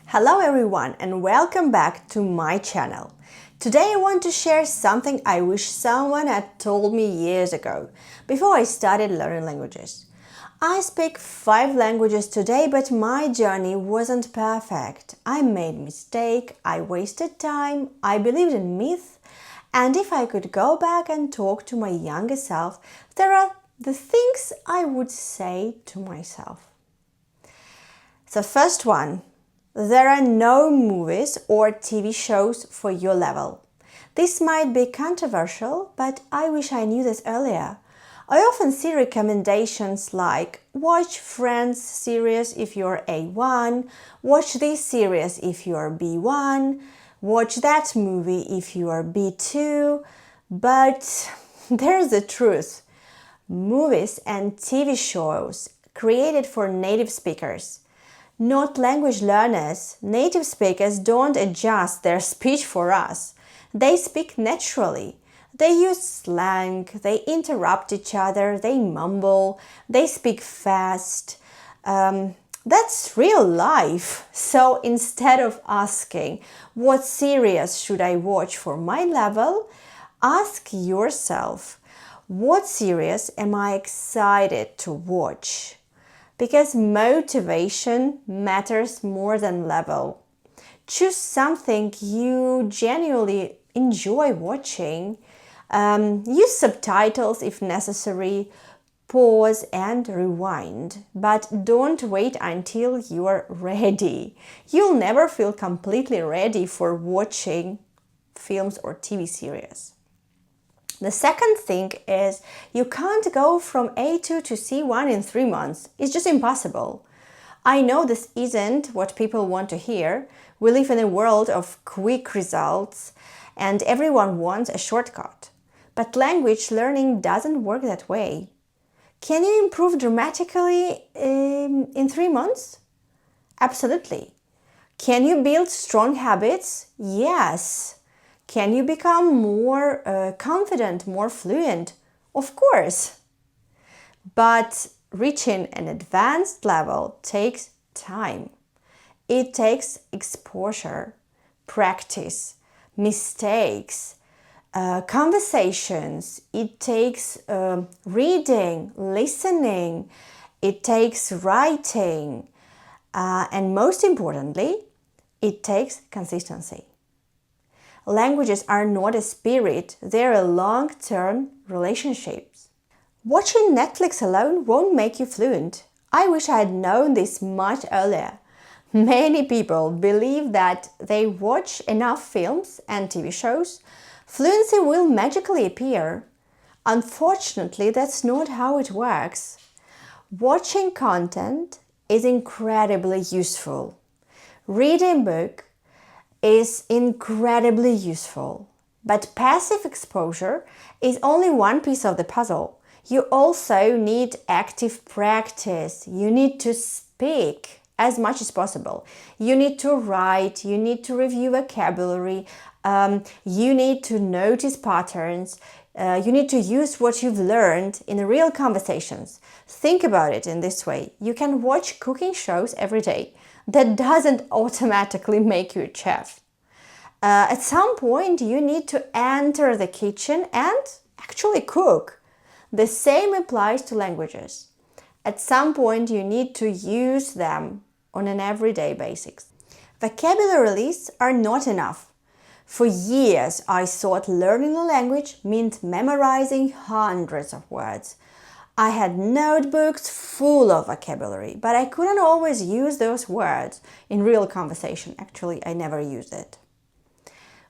Hello everyone and welcome back to my channel. Today I want to share something I wish someone had told me years ago, before I started learning languages. I speak 5 languages today, but my journey wasn't perfect. I made mistakes, I wasted time, I believed in myths, and if I could go back and talk to my younger self, there are the things I would say to myself. So first one, there are no movies or TV shows for your level. This might be controversial, but I wish I knew this earlier. I often see recommendations like watch Friends series if you're A1, watch this series if you're B1, watch that movie if you are B2, but there's the truth. Movies and TV shows created for native speakers. Not language learners. Native speakers don't adjust their speech for us. They speak naturally. They use slang, they interrupt each other, they mumble, they speak fast. That's real life. So instead of asking, what series should I watch for my level? Ask yourself, what series am I excited to watch? Because motivation matters more than level. Choose something you genuinely enjoy watching. Use subtitles if necessary. Pause and rewind. But don't wait until you're ready. You'll never feel completely ready for watching films or TV series. The second thing is you can't go from A2 to C1 in 3 months. It's just impossible. I know this isn't what people want to hear. We live in a world of quick results and everyone wants a shortcut. But language learning doesn't work that way. Can you improve dramatically in 3 months? Absolutely. Can you build strong habits? Yes. Can you become more confident, more fluent? Of course. But reaching an advanced level takes time. It takes exposure, practice, mistakes, conversations. It takes reading, listening. It takes writing. And most importantly, it takes consistency. Languages are not a spirit, they're a long-term relationships. Watching Netflix alone won't make you fluent. I wish I had known this much earlier. Many people believe that they watch enough films and TV shows, fluency will magically appear. Unfortunately, that's not how it works. Watching content is incredibly useful. Reading a book is incredibly useful. But passive exposure is only one piece of the puzzle. You also need active practice. You need to speak as much as possible. You need to write, you need to review vocabulary, you need to notice patterns, you need to use what you've learned in real conversations. Think about it in this way. You can watch cooking shows every day. That doesn't automatically make you a chef. At some point, you need to enter the kitchen and actually cook. The same applies to languages. At some point, you need to use them on an everyday basis. Vocabulary lists are not enough. For years, I thought learning a language meant memorizing hundreds of words. I had notebooks full of vocabulary, but I couldn't always use those words in real conversation. Actually, I never used it.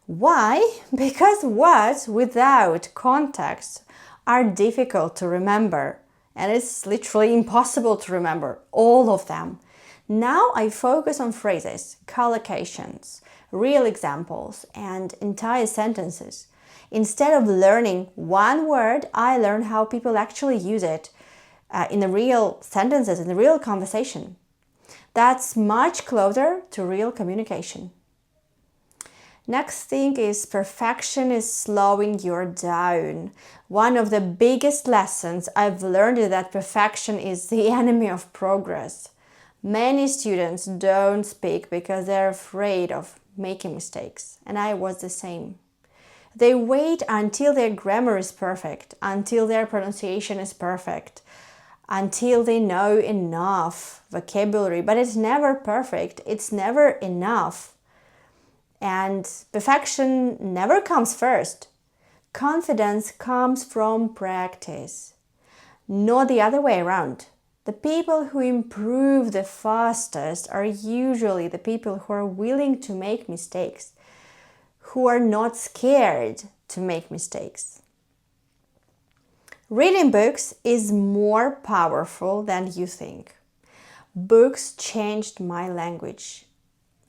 Why? Because words without context are difficult to remember, and it's literally impossible to remember all of them. Now I focus on phrases, collocations, real examples, and entire sentences. Instead of learning one word, I learn how people actually use it in the real sentences, in the real conversation. That's much closer to real communication. Next thing is perfection is slowing you down. One of the biggest lessons I've learned is that perfection is the enemy of progress. Many students don't speak because they're afraid of making mistakes, and I was the same. They wait until their grammar is perfect, until their pronunciation is perfect, until they know enough vocabulary, but it's never perfect, it's never enough. And perfection never comes first. Confidence comes from practice, not the other way around. The people who improve the fastest are usually the people who are willing to make mistakes, who are not scared to make mistakes. Reading books is more powerful than you think. Books changed my language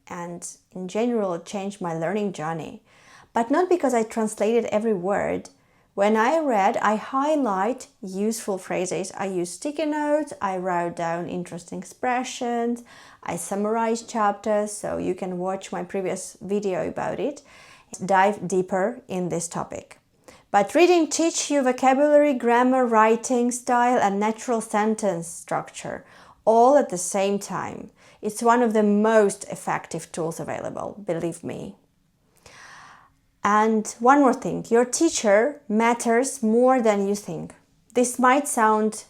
and in general it changed my learning journey, but not because I translated every word. When I read, I highlight useful phrases, I use sticky notes, I wrote down interesting expressions, I summarize chapters, so you can watch my previous video about it, dive deeper in this topic. But reading teaches you vocabulary, grammar, writing style, and natural sentence structure, all at the same time. It's one of the most effective tools available, believe me. And one more thing, your teacher matters more than you think. This might sound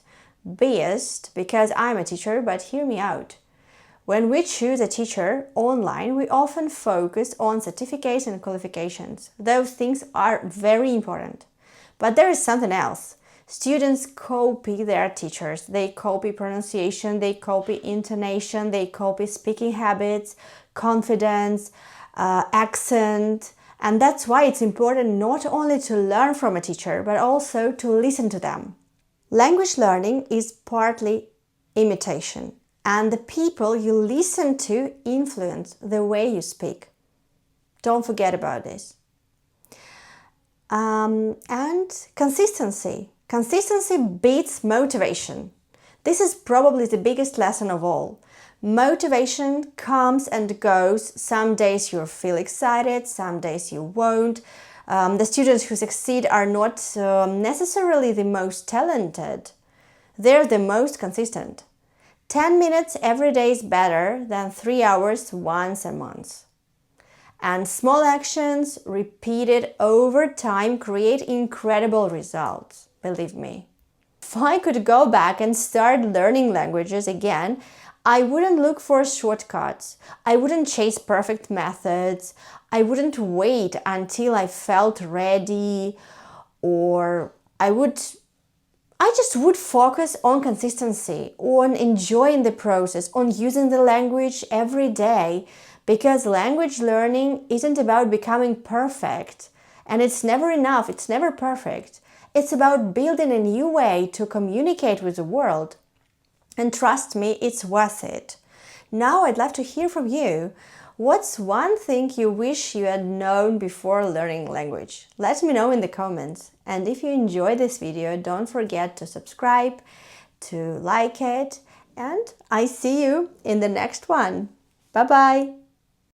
biased because I'm a teacher, but hear me out. When we choose a teacher online, we often focus on certificates and qualifications. Those things are very important. But there is something else. Students copy their teachers. They copy pronunciation, they copy intonation, they copy speaking habits, confidence, accent. And that's why it's important not only to learn from a teacher, but also to listen to them. Language learning is partly imitation, and the people you listen to influence the way you speak. Don't forget about this. And consistency. Consistency beats motivation. This is probably the biggest lesson of all. Motivation comes and goes. Some days you'll feel excited, some days you won't. The students who succeed are not necessarily the most talented. They're the most consistent. 10 minutes every day is better than 3 hours once a month. And small actions repeated over time create incredible results, believe me. If I could go back and start learning languages again, I wouldn't look for shortcuts. I wouldn't chase perfect methods. I wouldn't wait until I felt ready, or I just would focus on consistency, on enjoying the process, on using the language every day, because language learning isn't about becoming perfect, and it's never enough, it's never perfect. It's about building a new way to communicate with the world. And trust me, it's worth it. Now I'd love to hear from you. What's one thing you wish you had known before learning language? Let me know in the comments. And if you enjoyed this video, don't forget to subscribe, to like it, and I see you in the next one. Bye-bye.